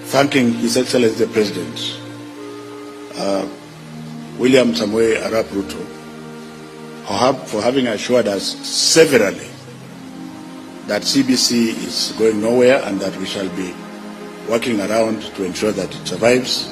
thanking His Excellency the President, William Samoei Arap Ruto, for having assured us severally that CBC is going nowhere and that we shall be working around to ensure that it survives.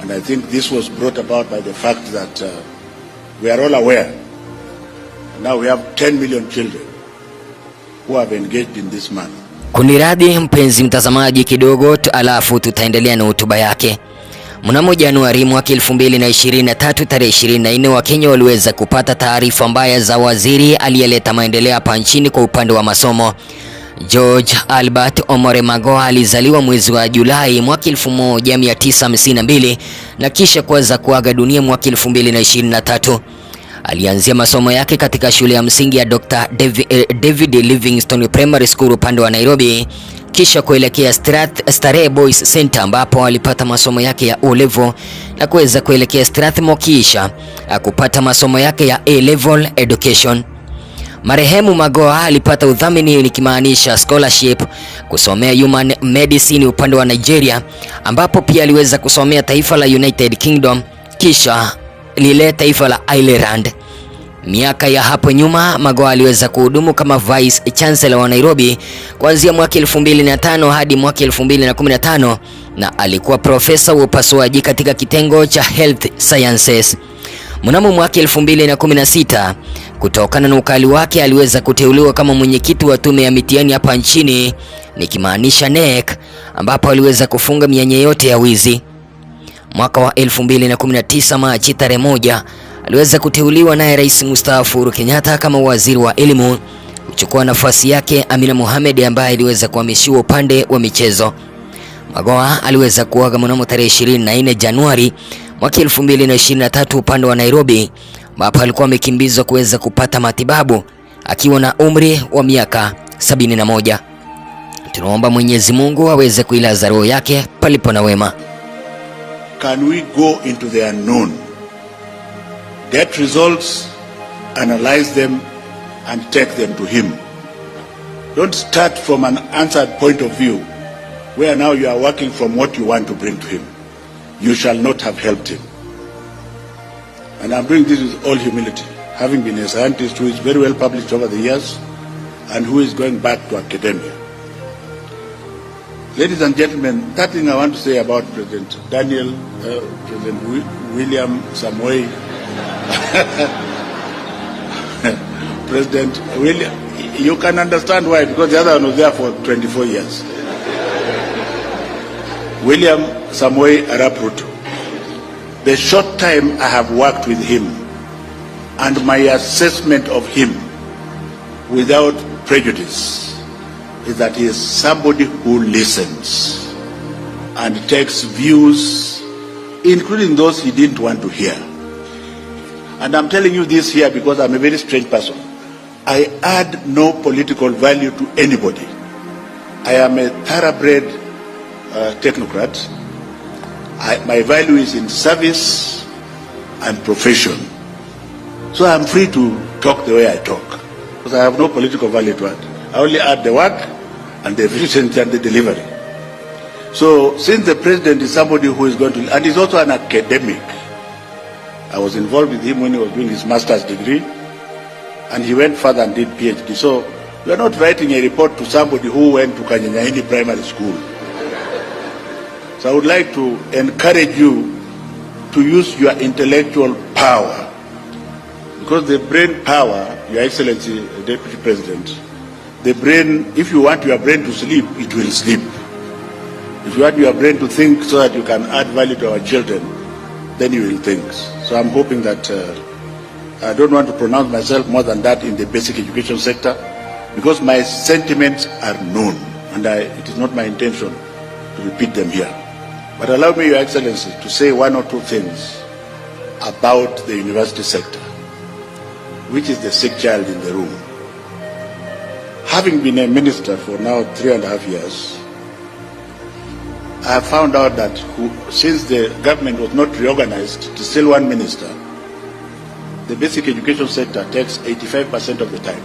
And I think this was brought about by the fact that we are all aware. Now we have 10 million children who have engaged in this manner. Kuniradhi mpenzi mtazamaji kidogo, alafu tutaendelea na hotuba yake. Mnamo Januari mwaka 2023 tarehe 24 Wakenya waliweza kupata taarifa mbaya za waziri aliyeleta maendeleo hapa nchini kwa upande wa masomo. George Albert Omore Magoha alizaliwa mwezi wa Julai mwaka 1952 na kisha kuweza kuaga dunia mwaka 2023. Alianzia masomo yake katika shule ya msingi ya Dr. David Livingstone Primary School upande wa Nairobi, kisha kuelekea Starehe Boys Center ambapo alipata masomo yake ya O-level na kuweza kuelekea Strathmore kisha kupata masomo yake ya A-level education. Marehemu Magoha alipata udhamini nikimaanisha scholarship kusomea human medicine upande wa Nigeria, ambapo pia aliweza kusomea taifa la United Kingdom kisha lile taifa la Ireland. Miaka ya hapo nyuma Magoha aliweza kuhudumu kama Vice Chancellor wa Nairobi kuanzia mwaka 2005 hadi mwaka 2015 na alikuwa profesa wa upasuaji katika kitengo cha Health Sciences. Mnamo mwaka 2016 kutokana na ukali wake aliweza kuteuliwa kama mwenyekiti wa tume ya mitihani hapa nchini nikimaanisha NEC, ambapo aliweza kufunga mianya yote ya wizi. Mwaka wa 2019 Machi tarehe 1 aliweza kuteuliwa naye Rais mstaafu Uhuru Kenyatta kama waziri wa elimu, kuchukua nafasi yake Amina Mohamed ambaye aliweza kuhamishiwa upande wa michezo. Magoha aliweza kuaga mnamo tarehe 24 Januari mwaka 2023 upande wa Nairobi, ambapo alikuwa amekimbizwa kuweza kupata matibabu akiwa na umri wa miaka 71. Tunaomba Mwenyezi Mungu aweze kuilaza roho yake palipo na wema. Can we go into the unknown, get results, analyze them and take them to him? Don't start from an answered point of view where now you are working from what you want to bring to him. You shall not have helped him. And I'm doing this with all humility, having been a scientist who is very well published over the years and who is going back to academia. Ladies and gentlemen, that thing I want to say about President William Samoei, President William, you can understand why, because the other one was there for 24 years. William Samoei Arap Ruto. The short time I have worked with him and my assessment of him without prejudice is that he is somebody who listens and takes views, including those he didn't want to hear. And I'm telling you this here because I'm a very strange person. I add no political value to anybody. I am a thoroughbred technocrat. My value is in service and profession. So I'm free to talk the way I talk, because I have no political value to add. I only add the work and the efficiency and the delivery. So since the president is somebody who is going to, and he's also an academic, I was involved with him when he was doing his master's degree, and he went further and did PhD. So we are not writing a report to somebody who went to Kanyanyaini Primary School. So I would like to encourage you to use your intellectual power, because the brain power, Your Excellency, Deputy President, the brain, if you want your brain to sleep, it will sleep. If you want your brain to think so that you can add value to our children, then you will think. So I'm hoping that, I don't want to pronounce myself more than that in the basic education sector, because my sentiments are known, and it is not my intention to repeat them here. But allow me, Your Excellency, to say one or two things about the university sector, which is the sick child in the room. Having been a minister for now 3.5 years, I have found out that since the government was not reorganized to still one minister, the basic education sector takes 85% of the time.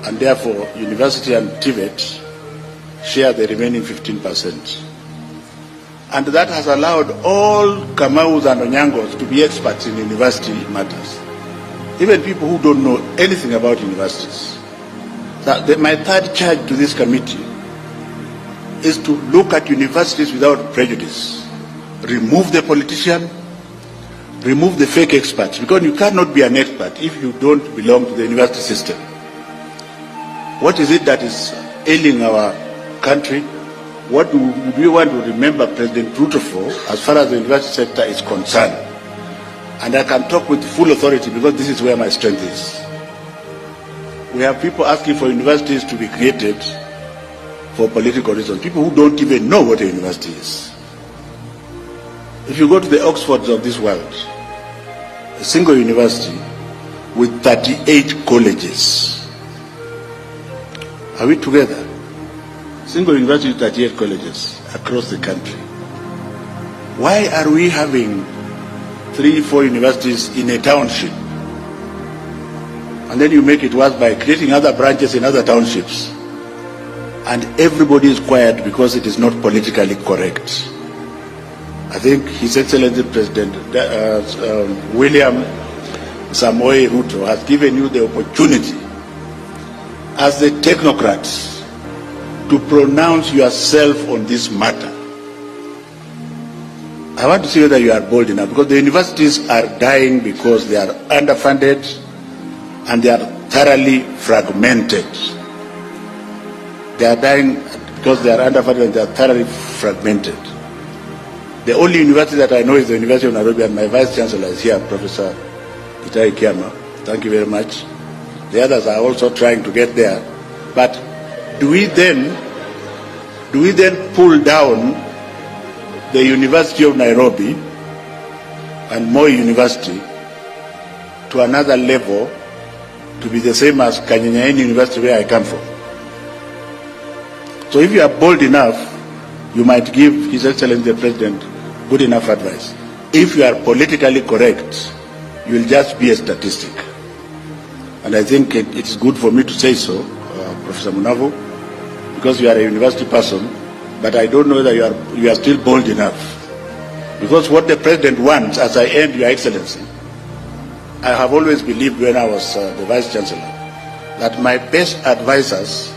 And therefore, university and TVET share the remaining 15%. And that has allowed all Kamaus and Onyangos to be experts in university matters. Even people who don't know anything about universities. My third charge to this committee is to look at universities without prejudice. Remove the politician, remove the fake experts, because you cannot be an expert if you don't belong to the university system. What is it that is ailing our country? What do we want to remember President Ruto for as far as the university sector is concerned? And I can talk with full authority because this is where my strength is. We have people asking for universities to be created for political reasons. People who don't even know what a university is. If you go to the Oxfords of this world, a single university with 38 colleges. Are we together? Single university with 38 colleges across the country. Why are we having 3-4 universities in a township? And then you make it worse by creating other branches in other townships. And everybody is quiet because it is not politically correct. I think His Excellency President William Samoei Ruto has given you the opportunity as the technocrats to pronounce yourself on this matter. I want to see whether you are bold enough, because the universities are dying because they are underfunded and they are thoroughly fragmented. They are dying because they are underfunded and they are thoroughly fragmented. The only university that I know is the University of Nairobi, and my Vice Chancellor is here, Professor Itai Kiama. Thank you very much. The others are also trying to get there. But do we then pull down the University of Nairobi and Moi University to another level to be the same as Kanyanyaini University, where I come from? So if you are bold enough, you might give His Excellency the President good enough advice. If you are politically correct, you will just be a statistic. And I think it is good for me to say so, Professor Munavo, because you are a university person, but I don't know whether you are still bold enough. Because what the President wants, as I end, Your Excellency, I have always believed when I was the Vice Chancellor, that my best advisors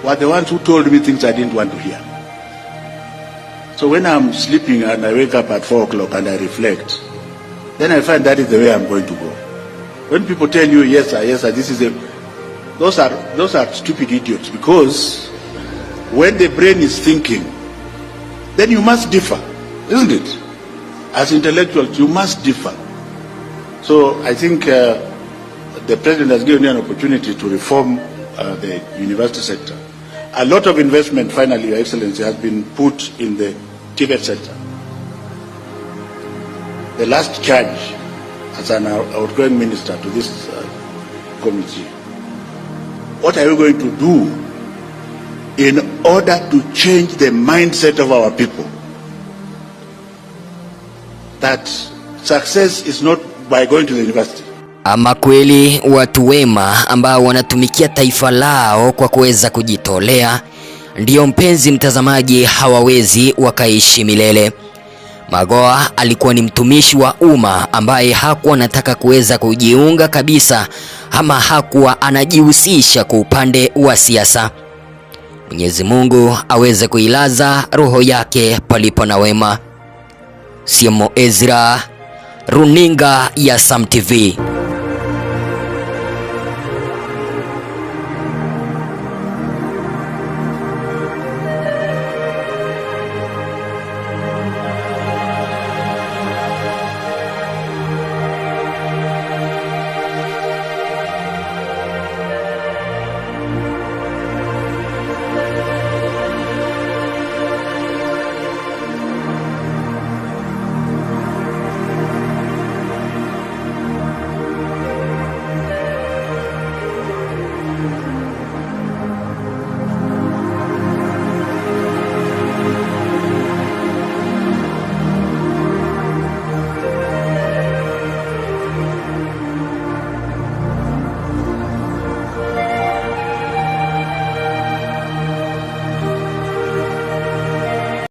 were the ones who told me things I didn't want to hear. So when I'm sleeping and I wake up at 4 o'clock and I reflect, then I find that is the way I'm going to go. When people tell you, yes sir, this is those are stupid idiots, because when the brain is thinking, then you must differ, isn't it? As intellectuals, you must differ. So I think the President has given you an opportunity to reform the university sector. A lot of investment, finally, Your Excellency, has been put in the TVET sector. The last charge as an outgoing minister to this committee, what are you going to do in order to change the mindset of our people? That success is not by going to the university. Ama kweli watu wema ambao wanatumikia taifa lao kwa kuweza kujitolea, ndio mpenzi mtazamaji, hawawezi wakaishi milele. Magoha alikuwa ni mtumishi wa umma ambaye hakuwa anataka kuweza kujiunga kabisa, ama hakuwa anajihusisha kwa upande wa siasa. Mwenyezi Mungu aweze kuilaza roho yake palipo na wema. Siemo Ezra, runinga ya Sam TV.